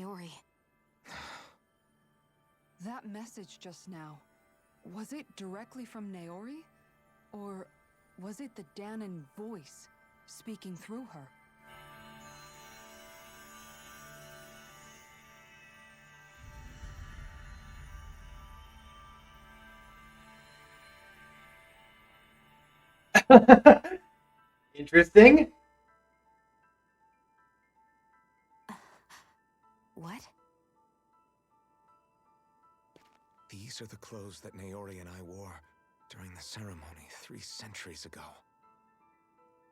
Naori. That message just now, was it directly from Naori? Or was it the Danon voice speaking through her? Interesting. What? These are the clothes that Naori and I wore during the ceremony 3 centuries ago.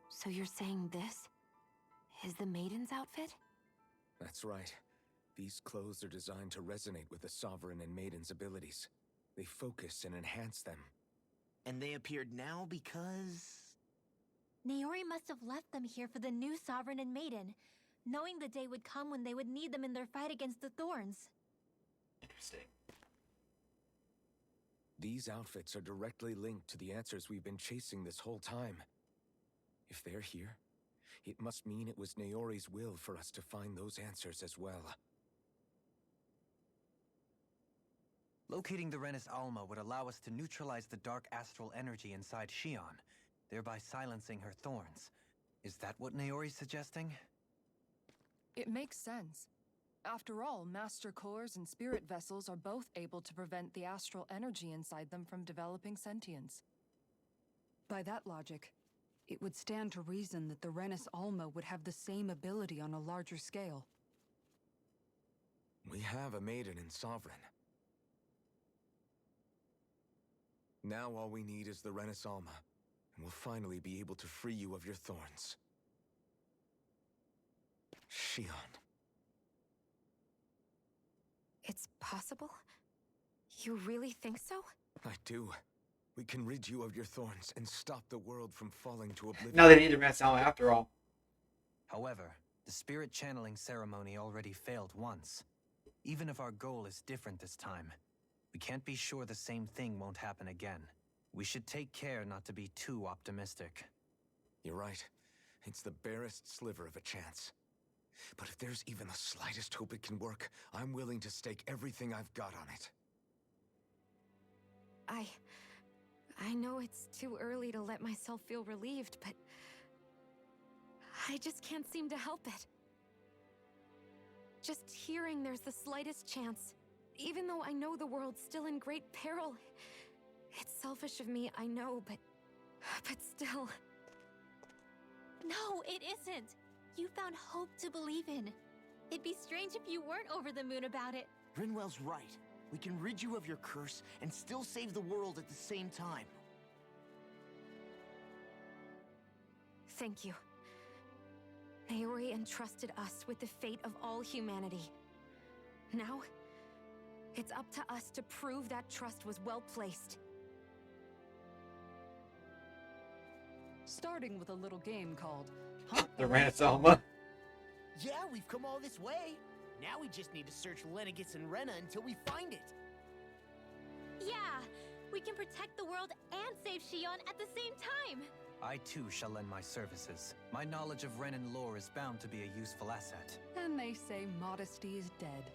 So you're saying this is the maiden's outfit? That's right. These clothes are designed to resonate with the Sovereign and Maiden's abilities. They focus and enhance them. And they appeared now because... Naori must have left them here for the new Sovereign and Maiden, knowing the day would come when they would need them in their fight against the Thorns. Interesting. These outfits are directly linked to the answers we've been chasing this whole time. If they're here, it must mean it was Naori's will for us to find those answers as well. Locating the Renis Alma would allow us to neutralize the dark astral energy inside Shion, thereby silencing her thorns. Is that what Naori's suggesting? It makes sense. After all, Master Cores and Spirit Vessels are both able to prevent the astral energy inside them from developing sentience. By that logic, it would stand to reason that the Renis Alma would have the same ability on a larger scale. We have a Maiden and Sovereign. Now all we need is the Renis Alma, and we'll finally be able to free you of your thorns. Shion. It's possible? You really think so? I do. We can rid you of your thorns and stop the world from falling to oblivion. Now they need the Renis Alma after all. However, the spirit channeling ceremony already failed once. Even if our goal is different this time, we can't be sure the same thing won't happen again. We should take care not to be too optimistic. You're right. It's the barest sliver of a chance. But if there's even the slightest hope it can work, I'm willing to stake everything I've got on it. I know it's too early to let myself feel relieved, but I just can't seem to help it. Just hearing there's the slightest chance, even though I know the world's still in great peril. It's selfish of me, I know, but still. No, it isn't. You found hope to believe in. It'd be strange if you weren't over the moon about it. Grinwell's right. We can rid you of your curse and still save the world at the same time. Thank you. Naori entrusted us with the fate of all humanity. Now, it's up to us to prove that trust was well placed. Starting with a little game called The Renis Alma. Yeah, we've come all this way. Now we just need to search Lenegis and Rena until we find it. Yeah, we can protect the world and save Shion at the same time. I too shall lend my services. My knowledge of Renan lore is bound to be a useful asset. And they say modesty is dead.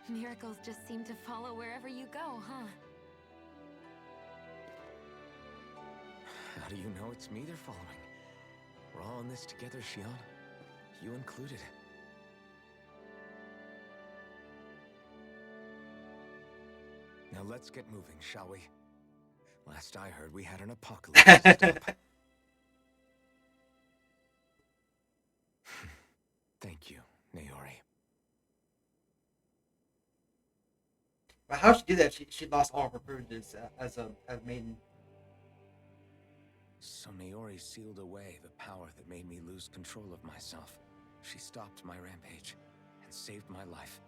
Miracles just seem to follow wherever you go, huh? How do you know it's me they're following? We're all in this together, Shion. You included. Now let's get moving, shall we? Last I heard, we had an apocalypse to stop. Thank you, Naori. But how she did that? She lost all of her privileges as a maiden. So Naori sealed away the power that made me lose control of myself. She stopped my rampage and saved my life.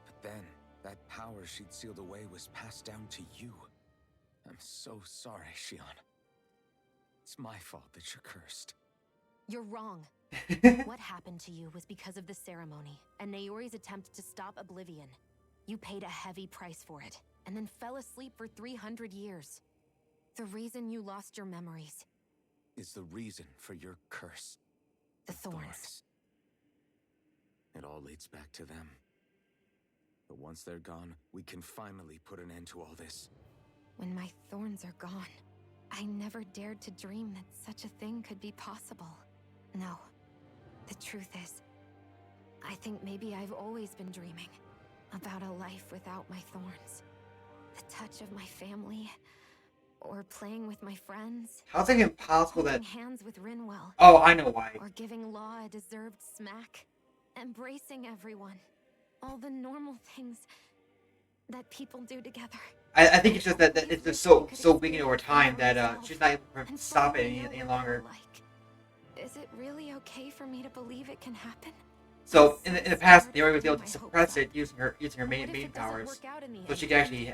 But then, that power she'd sealed away was passed down to you. I'm so sorry, Shion. It's my fault that you're cursed. You're wrong. What happened to you was because of the ceremony and Naori's attempt to stop oblivion. You paid a heavy price for it, and then fell asleep for 300 years. The reason you lost your memories Is the reason for your curse. The thorns. It all leads back to them. But once they're gone, we can finally put an end to all this. When my thorns are gone, I never dared to dream that such a thing could be possible. No. The truth is, I think maybe I've always been dreaming about a life without my thorns. The touch of my family, or playing with my friends. How's it impossible that... Holding hands with Rinwell. Oh, I know why. Or giving Law a deserved smack. Embracing everyone. All the normal things that people do together. I think it's just that it's just so weakened over time that she's not able to stop it any longer. Is it really okay for me to believe it can happen? So in the past, Naori was able to suppress it using her main powers, so she could actually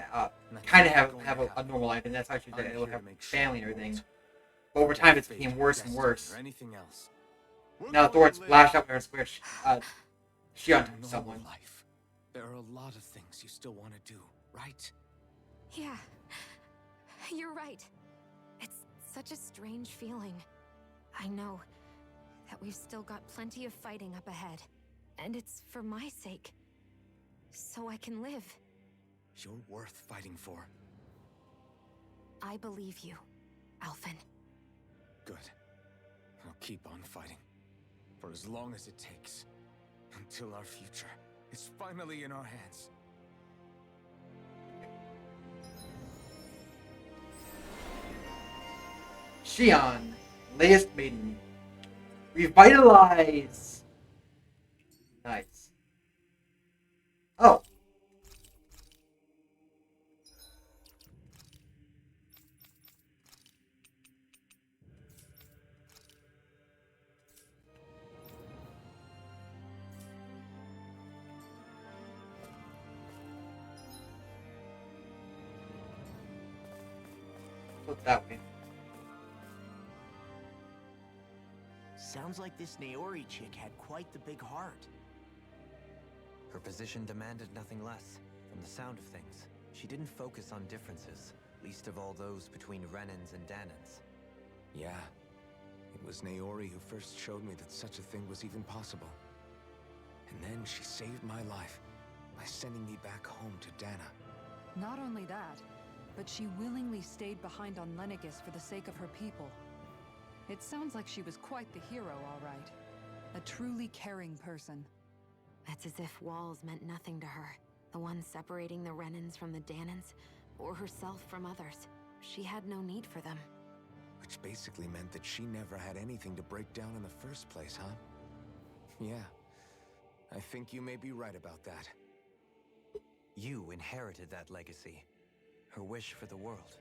kind of have a normal life, and that's how she was able to have family and everything. But over time, it became worse and worse. Now Thor's flashed up in her switch. She untook someone. Life. There are a lot of things you still want to do, right? Yeah, you're right. It's such a strange feeling. I know that we've still got plenty of fighting up ahead. And it's for my sake. So I can live. You're worth fighting for. I believe you, Alphen. Good. I'll keep on fighting. For as long as it takes. Until our future is finally in our hands. Shion, latest maiden. Revitalize! Nice. Oh. Look that way. Sounds like this Naori chick had quite the big heart. Her position demanded nothing less. From the sound of things, she didn't focus on differences, least of all those between Renans and Danans. Yeah. It was Naori who first showed me that such a thing was even possible. And then she saved my life by sending me back home to Dana. Not only that, but she willingly stayed behind on Lenegis for the sake of her people. It sounds like she was quite the hero, all right. A truly caring person. It's as if walls meant nothing to her. The ones separating the Renans from the Danans, or herself from others. She had no need for them. Which basically meant that she never had anything to break down in the first place, huh? Yeah. I think you may be right about that. You inherited that legacy. Her wish for the world.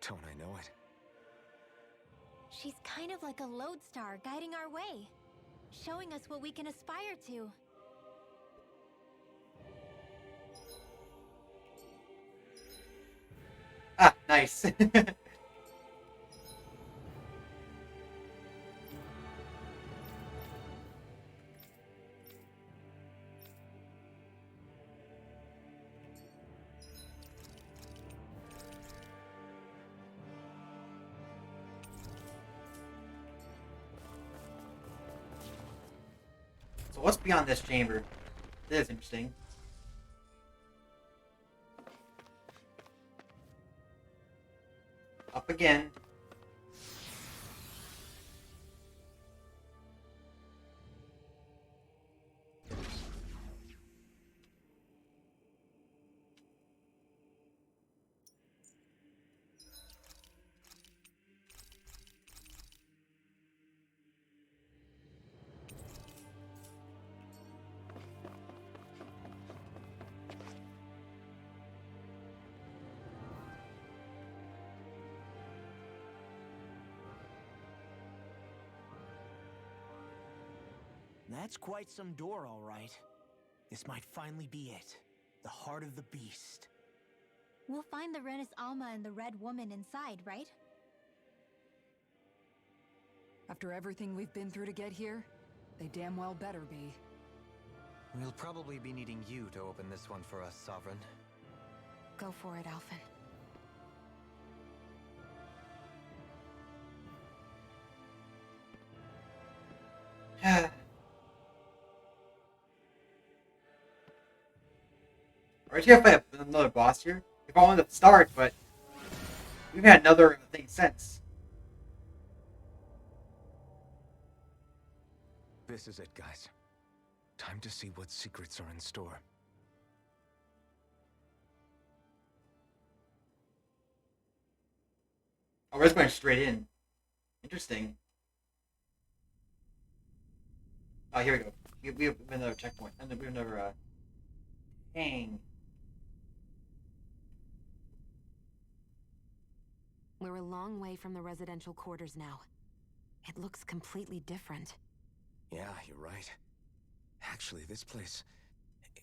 Don't I know it? She's kind of like a lodestar guiding our way, showing us what we can aspire to. Ah, nice. So what's beyond this chamber? This is interesting. Up again. That's quite some door, all right. This might finally be it. The heart of the beast. We'll find the Renis Alma and the Red Woman inside, right? After everything we've been through to get here, they damn well better be. We'll probably be needing you to open this one for us, Sovereign. Go for it, Alphen. We're actually gonna fight another boss here. We've only the start, but we've had another thing since. This is it, guys. Time to see what secrets are in store. Oh, we're just going straight in. Interesting. Oh, here we go. We have another checkpoint. And we have another, hang. We're a long way from the residential quarters now. It looks completely different. Yeah, you're right. Actually, this place,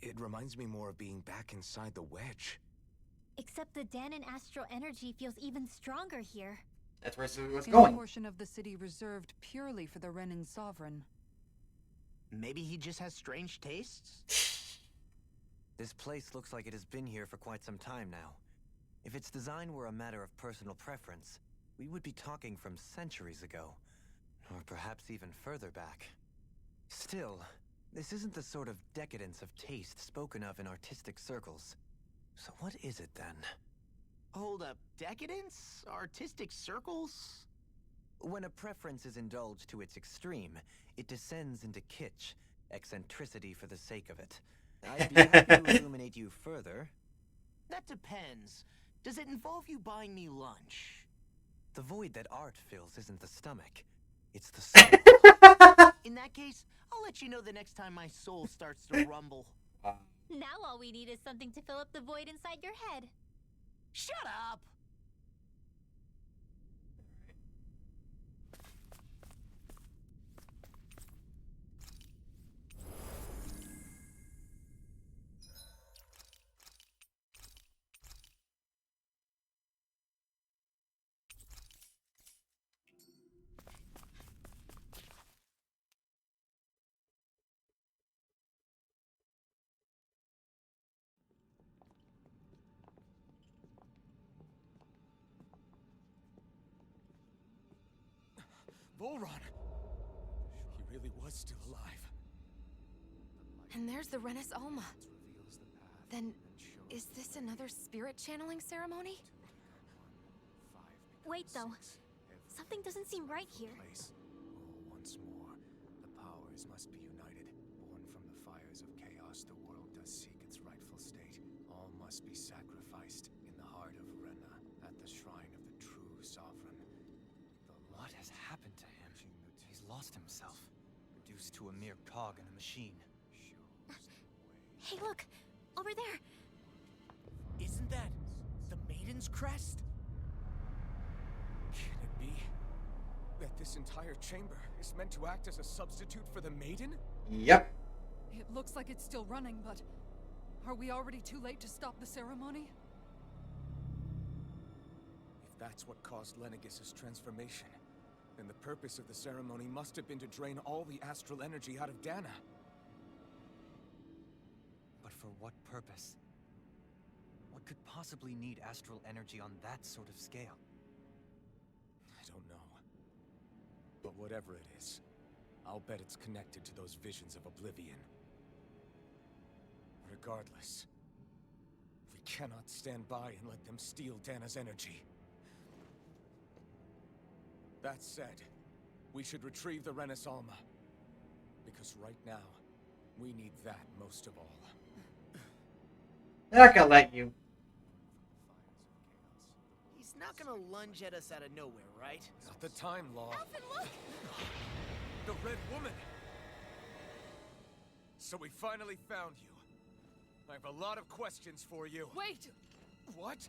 it reminds me more of being back inside the wedge. Except the Danon astral energy feels even stronger here. That's where it was In going. a portion of the city reserved purely for the Renin Sovereign. Maybe he just has strange tastes? This place looks like it has been here for quite some time now. If its design were a matter of personal preference, we would be talking from centuries ago. Or perhaps even further back. Still, this isn't the sort of decadence of taste spoken of in artistic circles. So what is it then? Hold up, decadence? Artistic circles? When a preference is indulged to its extreme, it descends into kitsch, eccentricity for the sake of it. I'd be happy to illuminate you further. That depends. Does it involve you buying me lunch? The void that art fills isn't the stomach, it's the soul. In that case, I'll let you know the next time my soul starts to rumble. Now all we need is something to fill up the void inside your head. Shut up! Volron! He really was still alive. And there's the Renis Alma. Then, is this another spirit channeling ceremony? Wait though, something doesn't seem right here. Once more, the powers must be united. Born from the fires of chaos, the world does seek its rightful state. All must be sacrificed in the heart of Rena, at the shrine of the true sovereign. What has happened to him? He's lost himself, reduced to a mere cog in the machine. Hey look, over there. Isn't that the Maiden's crest? Can it be that this entire chamber is meant to act as a substitute for the Maiden? Yep. It looks like it's still running, but are we already too late to stop the ceremony? If that's what caused Lenegis' transformation, then the purpose of the ceremony must have been to drain all the astral energy out of Dana. But for what purpose? What could possibly need astral energy on that sort of scale? I don't know. But whatever it is, I'll bet it's connected to those visions of oblivion. Regardless, we cannot stand by and let them steal Dana's energy. That said, we should retrieve the Renis Alma. Because right now, we need that most of all. They're not gonna let you. He's not gonna lunge at us out of nowhere, right? Not the time, Law. Alphen, look! The Red Woman! So we finally found you. I have a lot of questions for you. Wait! What?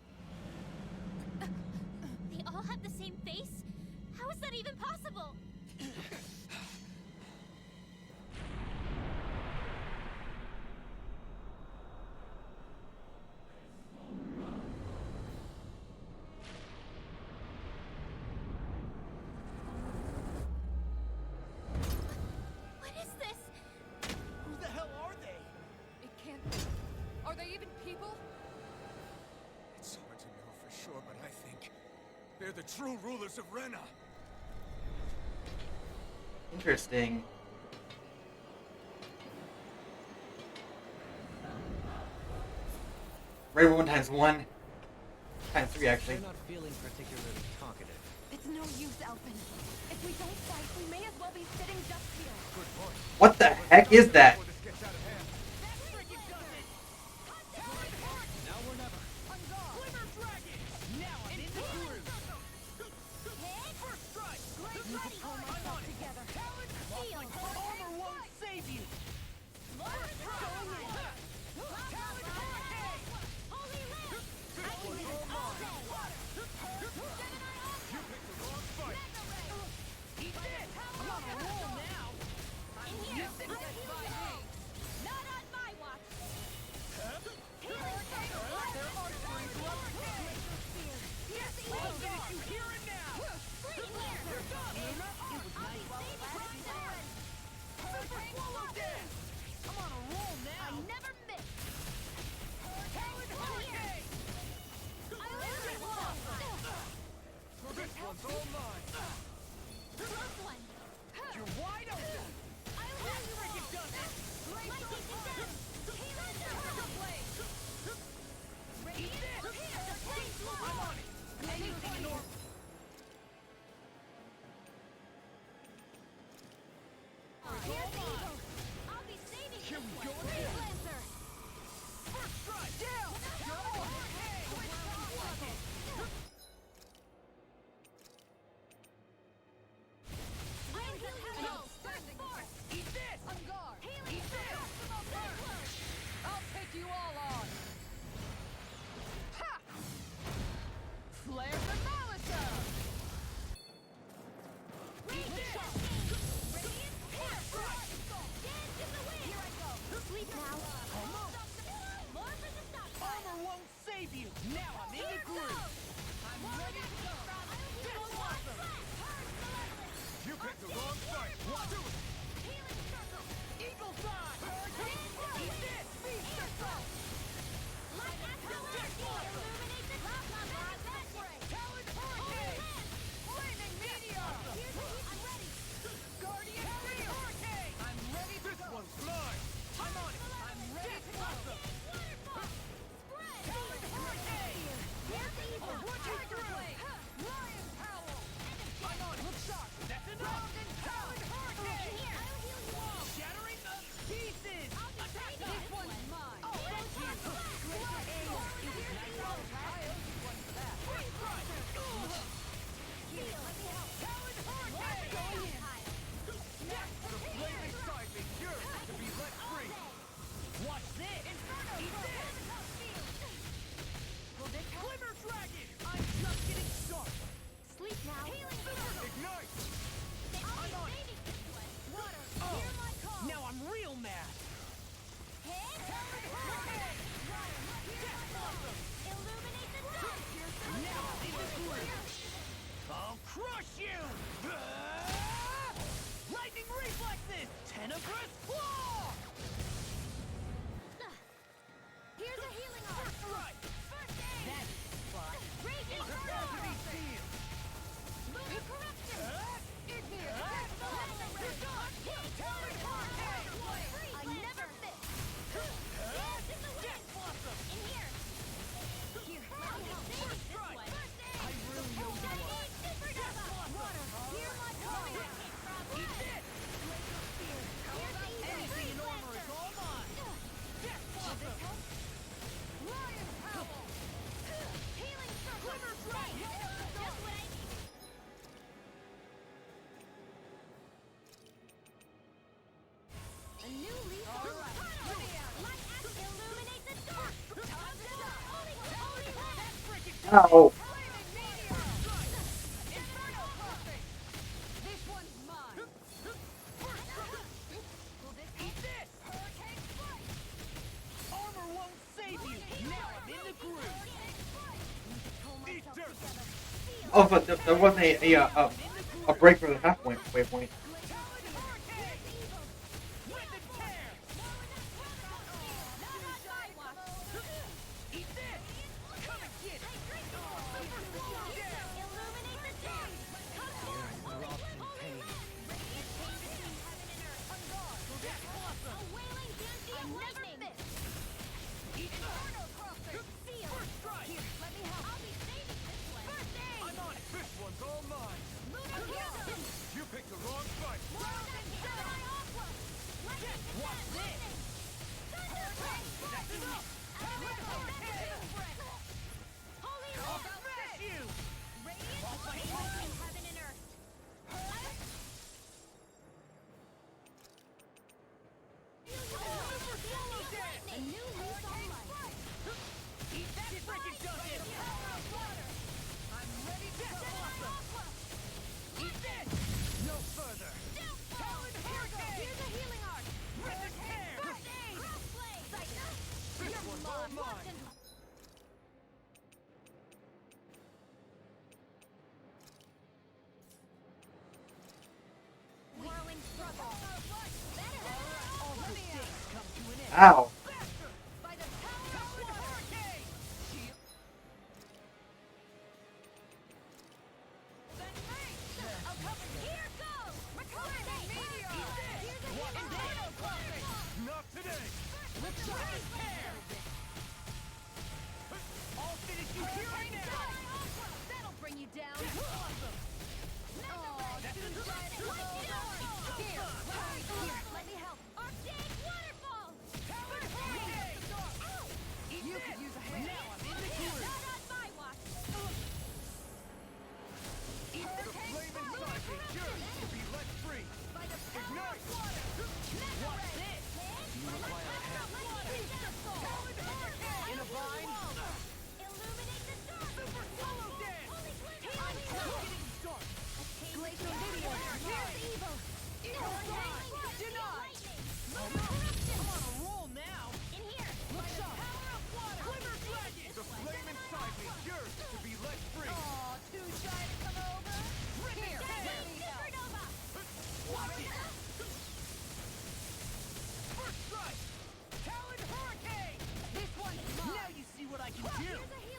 They all have the same face? How is that even possible? What is this? Who the hell are they? It can't be. Are they even people? It's hard to know for sure, but I think they're the true rulers of Rena. Interesting. Ray 1 times 1 times 3 actually. They're not feeling particularly talkative. It's no use, Elfin. If we don't fight, we may as well be sitting just here. What the heck is that? Now or never. Oh. Oh, but there wasn't a break for the halfway waypoint. Ow.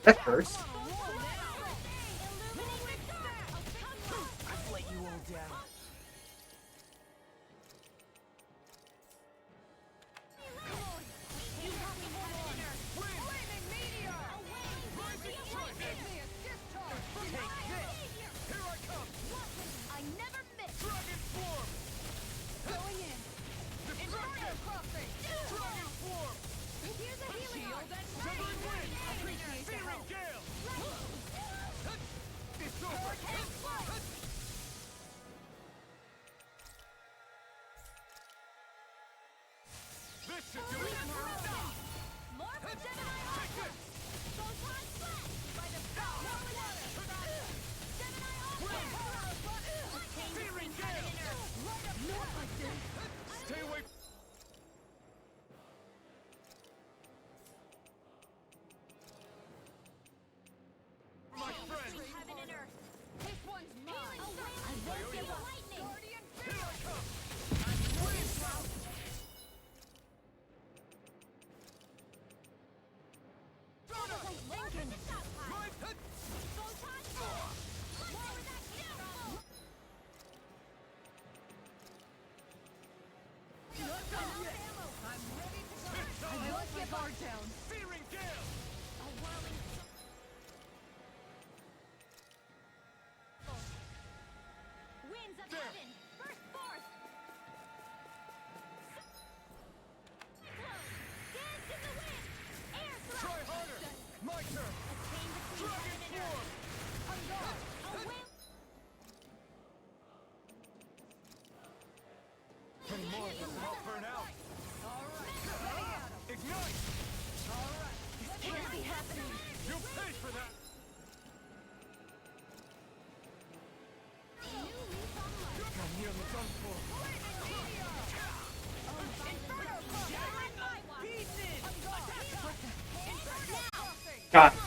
That hurts. I've let you all down. God.